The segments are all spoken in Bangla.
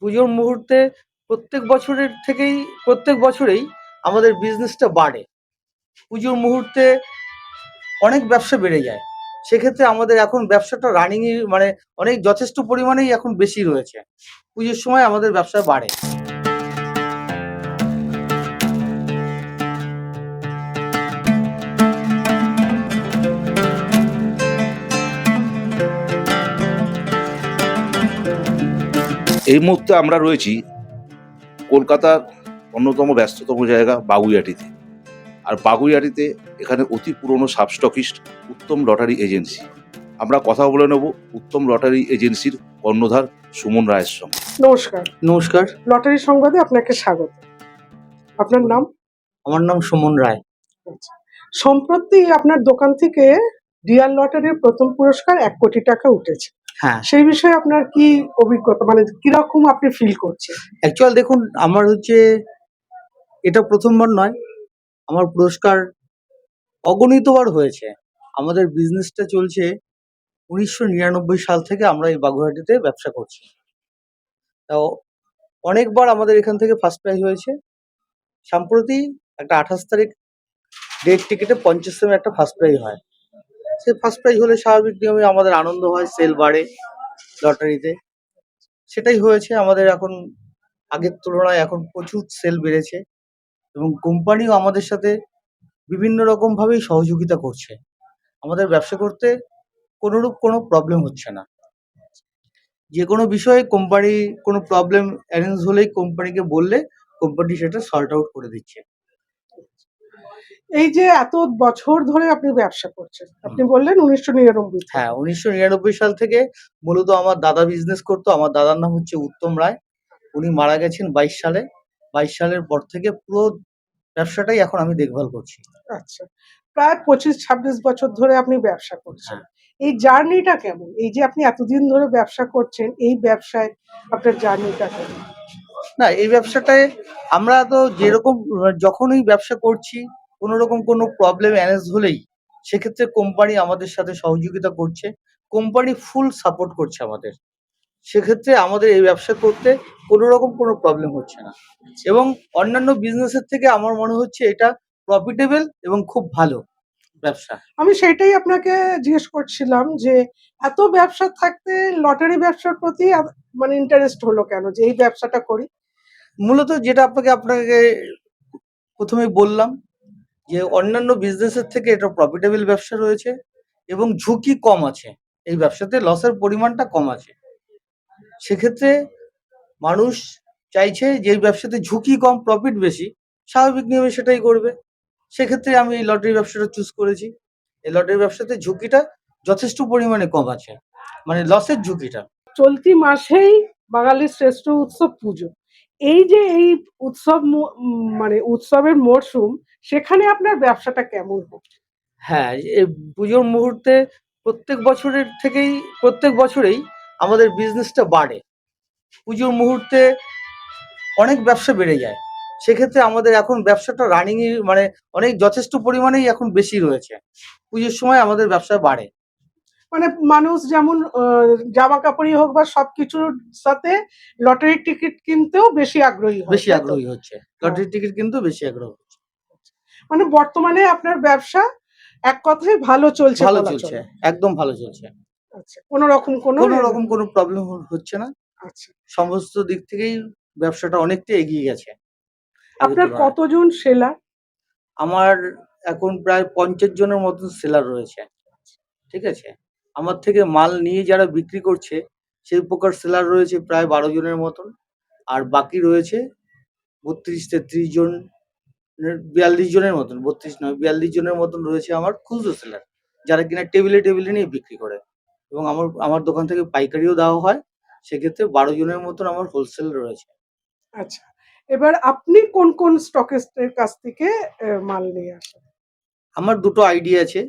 পুজোর মুহূর্তে প্রত্যেক বছরেই আমাদের বিজনেসটা বাড়ে। পুজোর মুহূর্তে অনেক ব্যবসা বেড়ে যায়। সেক্ষেত্রে আমাদের এখন ব্যবসাটা রানিংয়ে অনেক যথেষ্ট পরিমাণেই এখন বেশি রয়েছে। পুজোর সময় আমাদের ব্যবসা বাড়ে। এই মুহূর্তে আমরা রয়েছি কলকাতার অন্যতম ব্যস্ততম জায়গা বাগুইআটিতে। আর বাগুইআটিতে এখানে অতি পুরনো সাবস্টকিস্ট উত্তম লটারি এজেন্সি। আমরা কথা বলে নেব উত্তম লটারি এজেন্সির কর্ণধার সুমন রায়ের সঙ্গে। নমস্কার। নমস্কার। লটারি সংবাদে আপনাকে স্বাগত। আপনার নাম? আমার নাম সুমন রায়। আচ্ছা। সম্প্রতি আপনার দোকান থেকে ডিয়ার লটারির প্রথম পুরস্কার 1 কোটি টাকা উঠেছে। হ্যাঁ, সেই বিষয়ে আপনার কি অভিজ্ঞতা, মানে কিরকম আপনি ফিল করছেন? অ্যাকচুয়াল দেখুন, আমার এটা প্রথমবার নয়। আমার পুরস্কার অগণিতবার হয়েছে। আমাদের বিজনেসটা চলছে 1999 সাল থেকে আমরা এই বাগুইআটিতে ব্যবসা করছি। তাও অনেকবার আমাদের এখান থেকে ফার্স্ট প্রাইজ হয়েছে। সম্প্রতি একটা 28 তারিখ ডেট টিকিটে 50 একটা ফার্স্ট প্রাইজ হয়। সেই ফার্স্ট প্রাইজ হলে স্বাভাবিক নিয়মে আমাদের আনন্দ হয়, সেল বাড়ে লটারিতে। সেটাই হয়েছে আমাদের। এখন আগের তুলনায় এখন প্রচুর সেল বেড়েছে এবং কোম্পানিও আমাদের সাথে বিভিন্ন রকমভাবেই সহযোগিতা করছে। আমাদের ব্যবসা করতে কোনোরূপ কোনো প্রবলেম হচ্ছে না। যে কোনো বিষয়ে কোম্পানি কোনো প্রবলেম অ্যারেঞ্জ হলেই কোম্পানিকে বললে কোম্পানি সেটা সর্ট আউট করে দিচ্ছে। এই যে এত বছর ধরে আপনি ব্যবসা করছেন, আপনি বললেন 1999 থেকে। হ্যাঁ, 1999 সাল থেকে মূলত আমার দাদা বিজনেস করতো। আমার দাদার নাম হচ্ছে উত্তম রায়। উনি মারা গেছেন 22 সালে। 22 সালের পর থেকে পুরো ব্যবসাটাই এখন আমি দেখভাল করছি। আচ্ছা। প্রায় 25-26 বছর ধরে আপনি ব্যবসা করছেন। হ্যাঁ। এই জার্নিটা কেমন? এই যে আপনি এতদিন ধরে ব্যবসা করছেন, এই ব্যবসায় আপনার জার্নিটা কেমন? না, এই ব্যবসাটায় আমরা তো যেরকম যখনই ব্যবসা করছি কোনো রকম কোনো প্রবলেম অ্যারেঞ্জ হলেই সেক্ষেত্রে কোম্পানি আমাদের সাথে সহযোগিতা করছে। কোম্পানি ফুল সাপোর্ট করছে আমাদের। সেক্ষেত্রে আমাদের এই ব্যবসা করতে কোনো রকম কোনো প্রবলেম হচ্ছে না এবং অন্যান্য বিজনেসের থেকে আমার মনে হচ্ছে এটা প্রফিটেবল এবং খুব ভালো ব্যবসা। আমি সেটাই আপনাকে জিজ্ঞেস করছিলাম যে এত ব্যবসা থাকতে লটারি ব্যবসার প্রতি মানে ইন্টারেস্ট হলো কেন যে এই ব্যবসাটা করি? মূলত যেটা আপনাকে প্রথমেই বললাম যে অন্যান্য বিজনেসের থেকে এটা প্রফিটেবল ব্যবসা রয়েছে এবং ঝুঁকি কম আছে। এই ব্যবসাতে লসের পরিমাণটা কম আছে। সেক্ষেত্রে মানুষ চাইছে যে এই ব্যবসাতে ঝুঁকি কম, প্রফিট বেশি। স্বাভাবিক নিয়মে সেটাই করবে। সেক্ষেত্রে আমি এই লটারি ব্যবসাটা চুজ করেছি। এই লটারি ব্যবসাতে ঝুঁকিটা যথেষ্ট পরিমাণে কম আছে, মানে লসের ঝুঁকিটা। চলতি মাসেই বাঙালির শ্রেষ্ঠ উৎসব পুজো। এই যে এই উৎসব মানে উৎসবের মরশুম, সেখানে আপনার ব্যবসাটা কেমন হবে? হ্যাঁ, এই পুজোর মুহূর্তে প্রত্যেক বছরেই আমাদের বিজনেসটা বাড়ে। পুজোর মুহূর্তে অনেক ব্যবসা বেড়ে যায়। সেক্ষেত্রে আমাদের এখন ব্যবসাটা রানিংয়ে অনেক যথেষ্ট পরিমাণেই এখন বেশি রয়েছে। পুজোর সময় আমাদের ব্যবসা বাড়ে। মানে মানুষ যেমন জামা কাপড়ই হোক বা সবকিছুর সাথে লটারির টিকিট কিনতেও বেশি আগ্রহী হয়, বেশি তাই তো? আগ্রহী হচ্ছে। লটারির টিকিট কিনতেও বেশি আগ্রহ হচ্ছে। মানে বর্তমানে আপনার ব্যবসা এক কথায় ভালো চলছে ভালো বলা চলছে, চলে। একদম ভালো চলছে। আচ্ছা, কোনো রকম কোনো কোনো রকম কোনো প্রবলেম হচ্ছে না। আচ্ছা। সমস্ত দিক থেকেই ব্যবসাটা অনেকটা এগিয়ে গেছে আগের আপনার তুলনায়। কতজন সেলার? আমার এখন প্রায় 50 জনের মতন সেলার রয়েছে। ঠিক আছে? আমার থেকে মাল নিয়ে যারা বিক্রি করছে সেই প্রকার সেলার রয়েছে প্রায় 12 জনের মতন। আর বাকি রয়েছে 32-33 জন, 42 জনের মতন, 32 নয় 42 জনের মতন রয়েছে আমার খুচরো সেলার। যারা কিনা টেবিলে নিয়ে বিক্রি করে এবং আমার দোকান থেকে পাইকারিও দেওয়া হয়। সেক্ষেত্রে 12 জনের মতন আমার হোলসেল রয়েছে। আচ্ছা। এবার আপনি কোন স্টকিস্টের কাছ থেকে মাল নিয়ে আসেন? আমার দুটো আইডি আছে।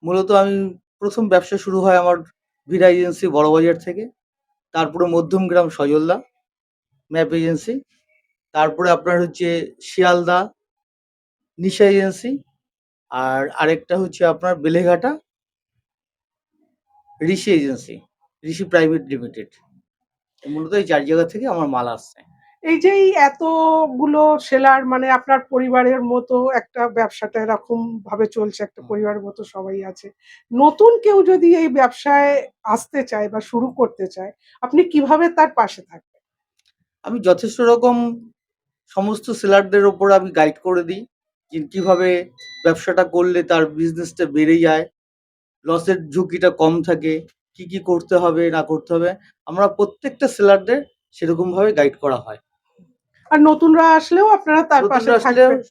মূলত আমি প্রথম ব্যবসা শুরু হয় আমার ভিরা এজেন্সি বড়বাজার থেকে। তারপরে মধ্যমগ্রাম সজলদা ম্যাপ এজেন্সি। তারপরে আপনার হচ্ছে শিয়ালদা নিশা এজেন্সি। আর আরেকটা হচ্ছে আপনার বেলেঘাটা ঋষি এজেন্সি, ঋষি প্রাইভেট লিমিটেড। মূলত এই 4 জায়গা থেকে আমার মাল আসছে। এই যে এই এতগুলো সেলার, মানে আপনার পরিবারের মতো একটা ব্যবসাটা এরকম ভাবে চলছে, একটা হুম। পরিবারের মতো সবাই আছে। নতুন কেউ যদি এই ব্যবসায় আসতে চায় বা শুরু করতে চায়, আপনি কিভাবে তার পাশে থাকবেন? আমি যথেষ্ট রকম সমস্ত সেলারদের উপর আমি গাইড করে দিই যে কিভাবে ব্যবসাটা করলে তার বিজনেসটা বেড়ে যায়, লসের ঝুঁকিটা কম থাকে, কি করতে হবে না করতে হবে। আমরা প্রত্যেকটা সেলারদের সেরকমভাবে গাইড করা হয়। আর নতুনরা আসলেও আপনারা তার পাশে নতুনরা আসলে থাকবেন?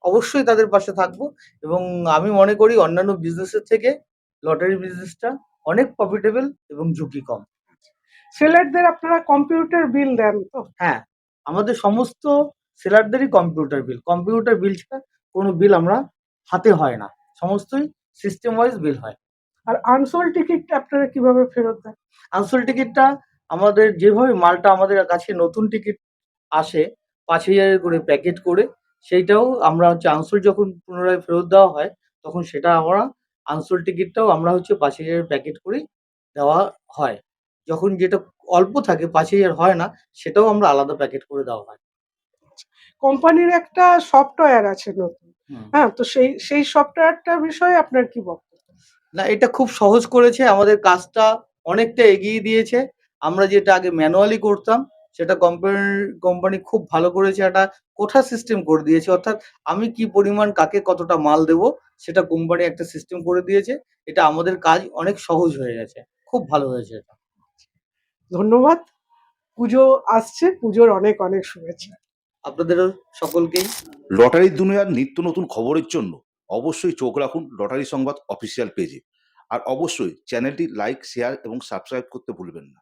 অবশ্যই তাদের পাশে থাকবো এবং আমি মনে করি অন্যান্য বিজনেসের থেকে লটারি বিজনেসটা অনেক প্রফিটেবল এবং ঝুঁকি কম। সেলারদের আপনারা কম্পিউটার বিল দেন তো? হ্যাঁ, আমাদের সমস্ত সেলারদেরই কম্পিউটার বিল। কম্পিউটার বিল ছাড়া কোনো বিল আমরা হাতে হয় না। সমস্তই সিস্টেম ওয়াইজ বিল হয়। আর আনসোল্ড টিকিটটা আপনারা কিভাবে ফেরত দেন? আনসোল্ড টিকিটটা আমাদের যেভাবে মালটা আমাদের কাছে নতুন টিকিট আসে ৫,০০০ এর করে প্যাকেট করে, সেইটাও আমরা হচ্ছে আনসোল্ড যখন পুনরায় ফেরত দেওয়া হয়, তখন সেটা আমরা আনসোল্ড টিকিটটাও আমরা হচ্ছে ৫,০০০ এর প্যাকেট করেই দেওয়া হয়। যখন যেটা অল্প থাকে ৫,০০০ হয় না, সেটাও আমরা আলাদা প্যাকেট করে দেওয়া হয়। কোম্পানির একটা সফটওয়্যার আছে নতুন। হুম। হ্যাঁ? তো সেই সফটওয়্যারটার বিষয়ে আপনার কি বক্তব্য? না, এটা খুব সহজ করেছে। আমাদের কাজটা অনেকটা এগিয়ে দিয়েছে। আমরা যেটা আগে ম্যানুয়ালি করতাম, সেটা কোম্পানি খুব ভালো করেছে। একটা কোঠা সিস্টেম করে দিয়েছে। অর্থাৎ আমি কি পরিমাণ কাকে কতটা মাল দেবো, সেটা কোম্পানি একটা সিস্টেম করে দিয়েছে। এটা আমাদের কাজ অনেক সহজ হয়ে গেছে। খুব ভালো হয়েছে এটা। ধন্যবাদ। পুজো আসছে। পুজোর অনেক, অনেক শুভেচ্ছা। আপনাদেরও সকলকেই লটারির দুনিয়ার নিত্য নতুন খবরের জন্য অবশ্যই চোখ রাখুন লটারি সংবাদ অফিসিয়াল পেজে। আর অবশ্যই চ্যানেলটি লাইক, শেয়ার এবং সাবস্ক্রাইব করতে ভুলবেন না।